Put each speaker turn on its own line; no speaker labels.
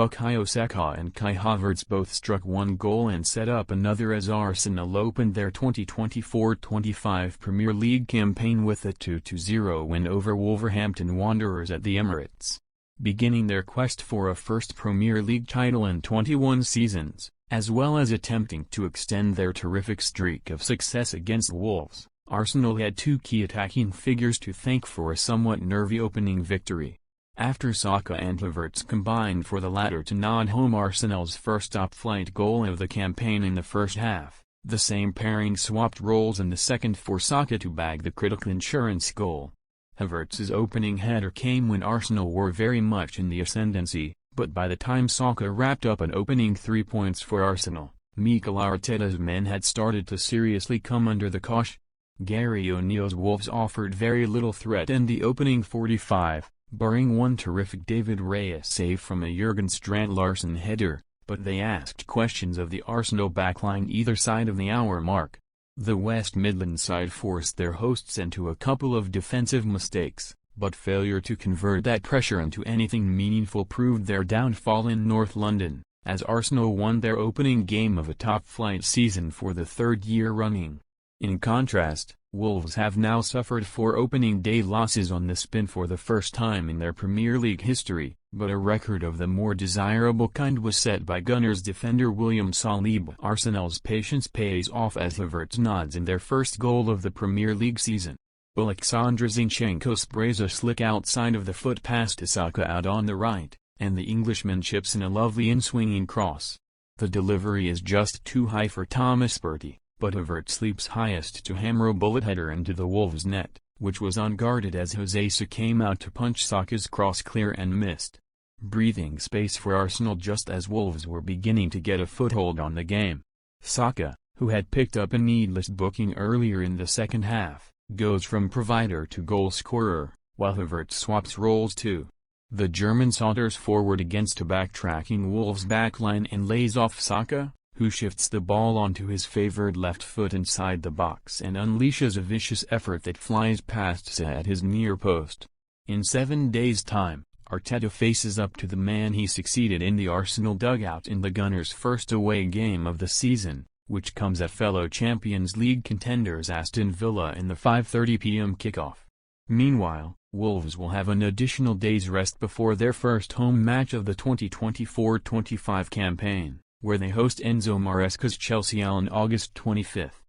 Bukayo Saka and Kai Havertz both struck one goal and set up another as Arsenal opened their 2024-25 Premier League campaign with a 2-0 win over Wolverhampton Wanderers at the Emirates, beginning their quest for a first Premier League title in 21 seasons, as well as attempting to extend their terrific streak of success against Wolves. Arsenal had two key attacking figures to thank for a somewhat nervy opening victory. After Saka and Havertz combined for the latter to nod home Arsenal's first top-flight goal of the campaign in the first half, the same pairing swapped roles in the second for Saka to bag the critical insurance goal. Havertz's opening header came when Arsenal were very much in the ascendancy, but by the time Saka wrapped up an opening 3 points for Arsenal, Mikel Arteta's men had started to seriously come under the cosh. Gary O'Neill's Wolves offered very little threat in the opening 45, barring one terrific David Raya save from a Jorgen Strand Larsen header, but they asked questions of the Arsenal backline either side of the hour mark. The West Midlands side forced their hosts into a couple of defensive mistakes, but failure to convert that pressure into anything meaningful proved their downfall in North London, as Arsenal won their opening game of a top-flight season for the third year running. In contrast, Wolves have now suffered 4 opening day losses on the spin for the first time in their Premier League history, but a record of the more desirable kind was set by Gunners defender William Saliba. Arsenal's patience pays off as Havertz nods in their first goal of the Premier League season. Alexander Zinchenko sprays a slick outside of the foot pass to Saka out on the right, and the Englishman chips in a lovely in-swinging cross. The delivery is just too high for Thomas Partey, but Havertz leaps highest to hammer a bullet header into the Wolves' net, which was unguarded as Jose came out to punch Saka's cross clear and missed. Breathing space for Arsenal just as Wolves were beginning to get a foothold on the game. Saka, who had picked up a needless booking earlier in the second half, goes from provider to goal scorer, while Havertz swaps roles too. The German saunters forward against a backtracking Wolves backline and lays off Saka, who shifts the ball onto his favored left foot inside the box and unleashes a vicious effort that flies past Sa at his near post. In 7 days' time, Arteta faces up to the man he succeeded in the Arsenal dugout in the Gunners' first away game of the season, which comes at fellow Champions League contenders Aston Villa in the 5:30 p.m. kickoff. Meanwhile, Wolves will have an additional day's rest before their first home match of the 2024-25 campaign, where they host Enzo Maresca's Chelsea on August 25.